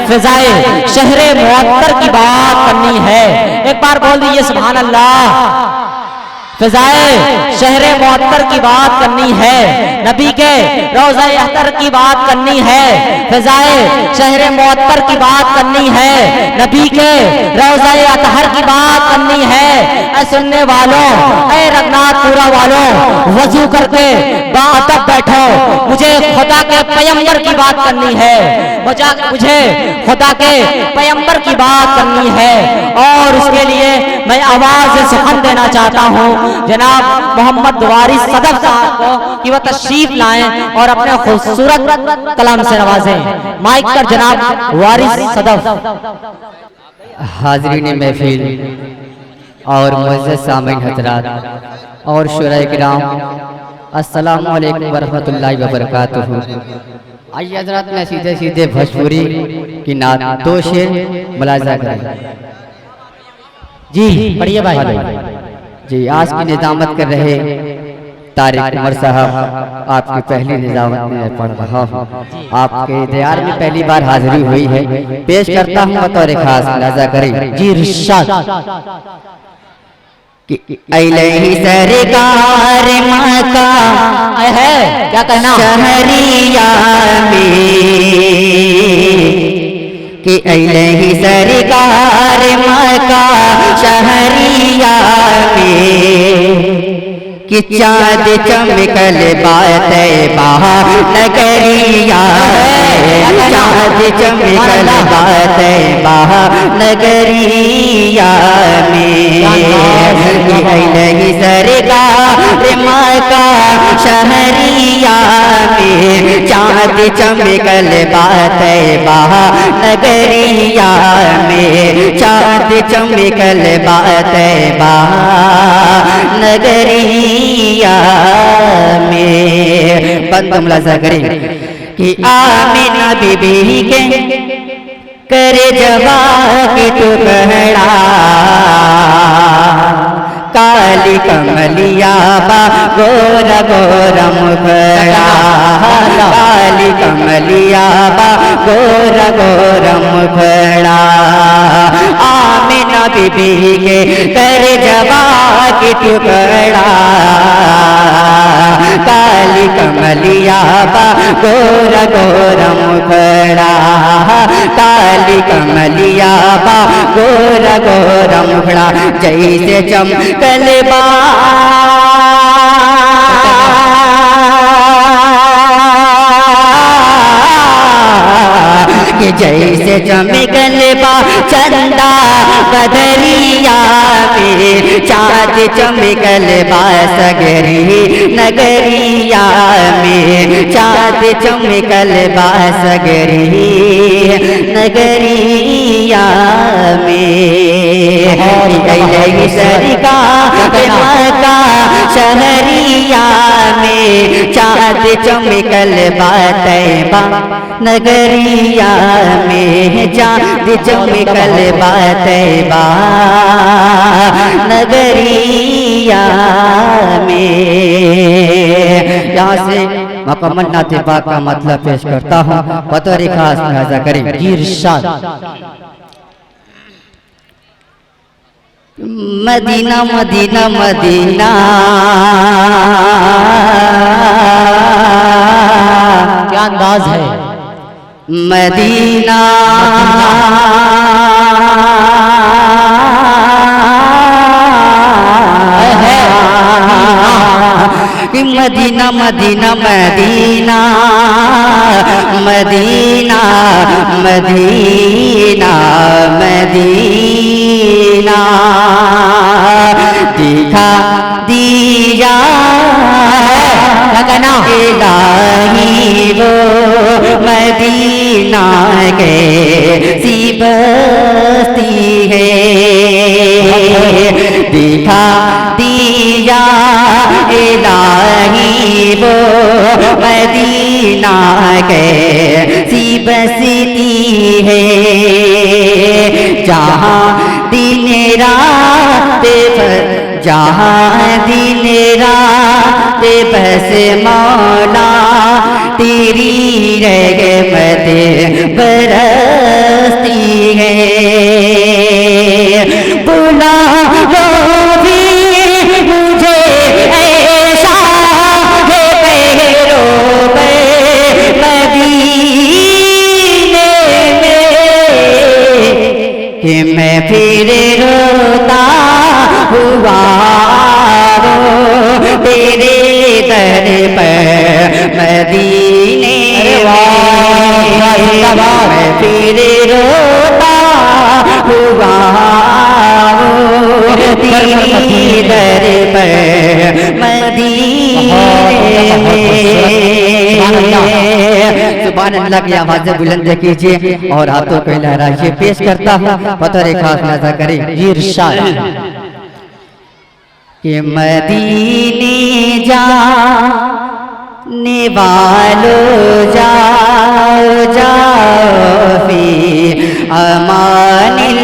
फिजाए शहरे मुअत्तर की बात करनी है। एक बार बोल दीजिए सुभान अल्लाह। फिजाए शहरे मुअत्तर की बात करनी है, नबी के रोज़ा अख्तर की बात करनी है। फिजाए शहरे मुअत्तर की बात करनी है, नबी के रोज़ा अत्हर की बात करनी है। ऐ सुनने वालों, ऐ रघुनाथपुरा वालों, वजू करके बाअदब बैठो, मुझे खुदा के पैगंबर की बात करनी है, मुझे खुदा के पैगंबर की बात करनी है। और उसके लिए मैं आवाज से सुखन देना चाहता हूँ जनाब मोहम्मद वारिस सदफ साहब को कि वह तशरीफ लाएं और अपने खूबसूरत कलाम से नवाजें। माइक पर जनाब वारिस सदफ। हाज़रीन महफिल और मुअज़्ज़ज़ सामीन हज़रात और शुराए किराम, अस्सलामु अलैकुम वरहमतुल्लाहि वबरकातुहू। आइए हज़रात, मैं सीधे भोजपुरी की नात दो शेर मुलाज़ा करें। जी पढ़िए भाई। जी, आज की निज़ामत कर रहे तारिक उमर साहब, आपकी पहली निज़ामत में पढ़ रहा हूँ। आपके दयार में पहली बार हाजिरी हुई है, पेश करता हूँ बतौर खास, मुलाज़ा करें। जी इरशाद। कि अलैहि सरकार मक्का है क्या कहना शहरिया में, कि अलैहि सरकार मक्का शहरिया में, कि चाँद चमकल बात बाहा नगरिया, चाँद चमकल बात बाहा नगरिया में, अलैहि सरकार मक्का शहरिया में, चाँद चमकल बात बाहा नगरिया में, चाँद चमकल बात बाहा नगरिया में। बंद मुलाज़ा करें कि आमिना बीबी के करे जवा की टुकड़ा, काली कमलिया बा गोरा गोरा मुखड़ा, काली कमलिया बा गोरा गोरा मुखड़ा, आमिना बीबी के करे जवा की टुकड़ा, काली कमलिया बा गोरा गोरा मुखड़ा, काली कमलिया बा गोरा गोरा मुखड़ा, जैसे चमकल बा कि जैसे चमकल बा चंदा बदरिया में, चाँद चमकल बा सगरी नगरिया में, चाँद चमकल बा सगरी नगरिया में, अलैहि सरकार मक्का शहरिया में, चाँद चमकल बा तैबा नगरिया में, चाँद चमकल बा तैबा नगरिया में। यहाँ से मुकम्मल नाते पाक का मतलब पेश करता हूँ, बतौर खास मुलाज़ा करें। इरशाद। मदीना मदीना मदीना, क्या अंदाज है। मदीना कि मदीना मदीना मदीना मदीना मदीना मदीना, दिखा दिया इलाही वो मदीना के सी बस्ती है, दिखा दिया इलाही वो मदीना के सी बस्ती है, जहाँ दिन रात जहाँ दिन रात बस मौला तेरी रहमत बरसती कि मैं फिर रोता हुआ रो तेरे दर पर मदीने में, मैं फिर रोता हुआ रो तेरे दर पर मदीने में। सुभान अल्लाह की आवाज़ बुलंद कीजिए और हाथों को लहराइए। पेश करता हूँ पतर खास नजर करें इरशाद कि मदीने जाने वालों जाओ जाओ फी अमानिल्लाह,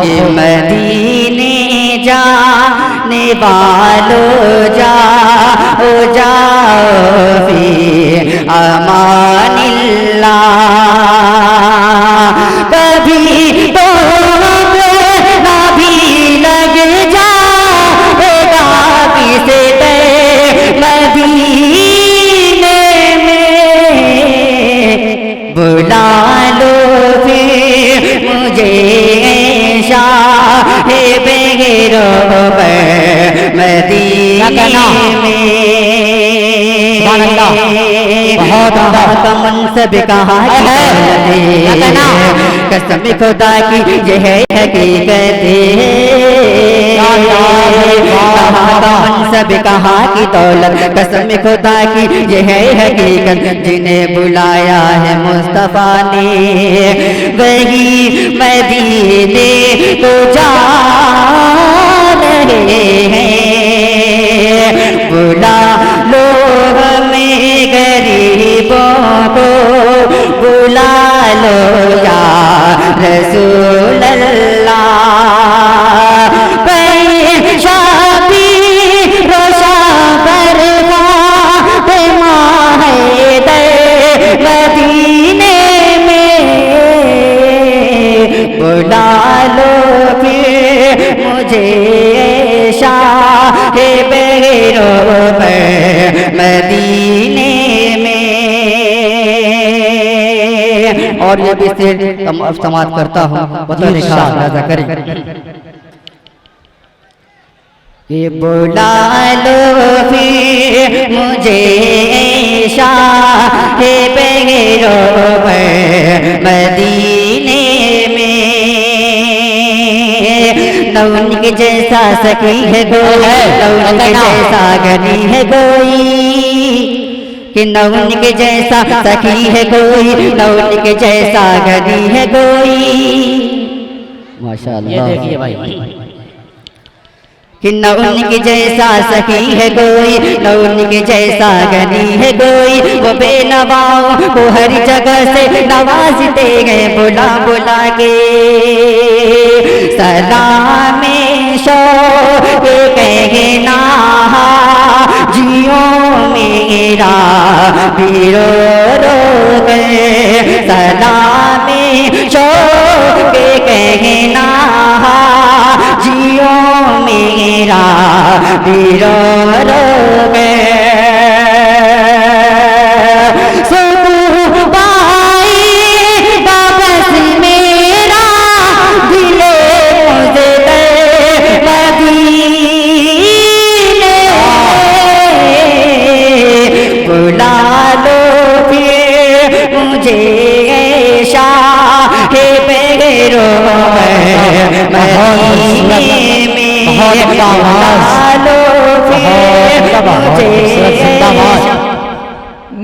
कि मदीने जाने वालों जाओ जाओ फी अमानिल्लाह। कभी तो ना भी लग जाएगा किसे मदीने में, बुला लो फिर मुझे शाहे बेगैरो मदीने में। बहुत मनसब कहा कसम खुदा की यह हकीकत मनसब कहा की दौलत, कसम खुदा की यह हकीकत, जिन्हें बुलाया है मुस्तफा ने वही मदीने तो जा रहे हैं। बुला लो हमें गरीबों को, बुला लो या रसूल अल्लाह। पेशाबी रोशा बरखा माहे दे मदीने में, बुला लो फिर मुझे शाहे बेगैरो मदीने में। और ये भी से समाप्त करता हूँ मतलब नजर करें कि बुला लो फिर मुझे शाहे बेगैरो मदीने में। नौन के जैसा सकी है कोई, नौन के जैसा गनी है कोई, कि नौन के जैसा सखी है कोई, नौन के जैसा गनी है कोई। माशाअल्लाह, ये देखिए भाई कि नौन के जैसा सखी है कोई, नौन के जैसा गनी है कोई। वो बेनवाओं को हर जगह से नवाजते गए बुला बुला के, सलाम शौक़ कहे ना जियो मेरा बीरो रो गए, सलाम शौक़ कहे ना जियो मेरा बीरो रो गए।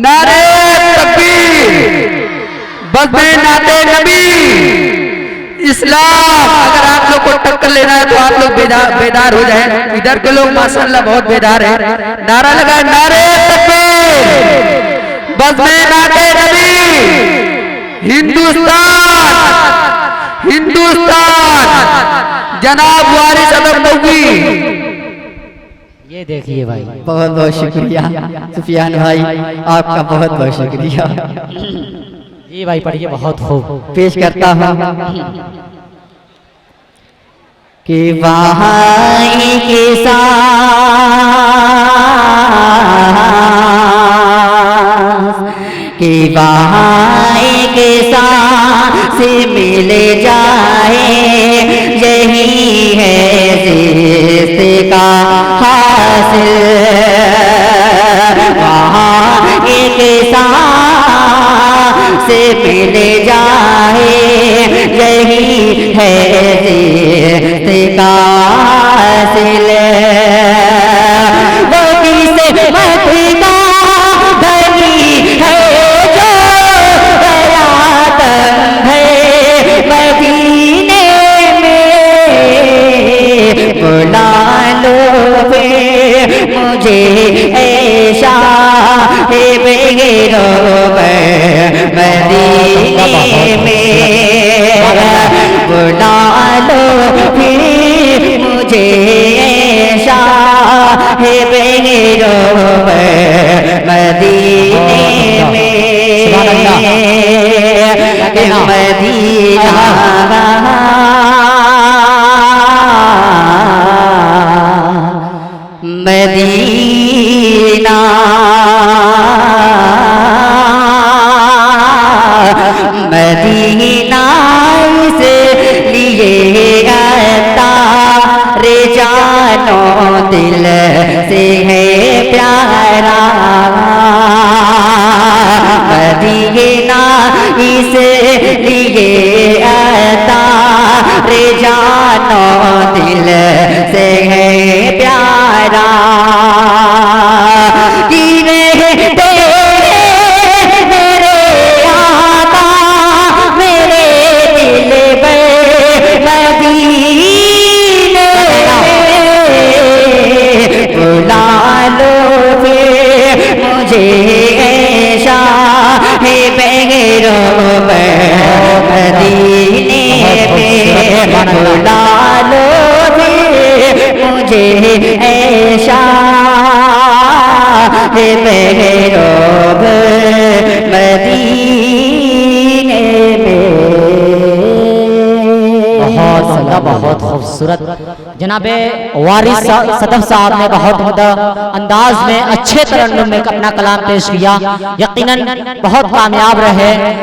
नारे तकबीर, बज़्म नाते नबी इस्लाम। अगर आप लोग को टक्कर लेना है तो आप लोग बेदार हो जाएं। इधर के लोग माशाअल्लाह बहुत बेदार हैं। नारा लगा नारे तकबीर, बज़्म नाते नबी, हिंदुस्तान हिंदुस्तान, जनाब वारिस अदम नकवी। ये देखिए भाई, बहुत बहुत शुक्रिया सुफियान भाई, आपका बहुत बहुत शुक्रिया। ये भाई पढ़िए, बहुत खूब। पेश करता हूँ कि वहाँ के साथ कि वहाँ एक सांस मिल जाए, यही है जिसका हासिल। वहाँ एक सांस मिल जाए, यही है जिसका हासिल। वो किसे मत का धनी है जो गया तंग है मदीने में, बुला लो फिर मुझे ऐशा है बेगैरो मदीने में, बुला लो फिर मुझे ऐशा है बेगैरो मदीने में, मदीना मदीना मदीना इसलिए आता रे जानो दिल से है प्यारा, मदीना इसलिए आता रे जानो दिल से है प्यारा। कि रहते मेरे आका मेरे दिल में मदीने में, बुला लो फिर मुझे ऐशा है बेगैरो मदीने में, बुला लो फिर मुझे ऐशा है बेगैरो मदीने में। बहुत सदा बहुत खूबसूरत जनाबे वारिस सदफ साहब ने बहुत अंदाज में अच्छे तरन्नुम में अपना कलाम पेश किया, यकीनन बहुत कामयाब रहे।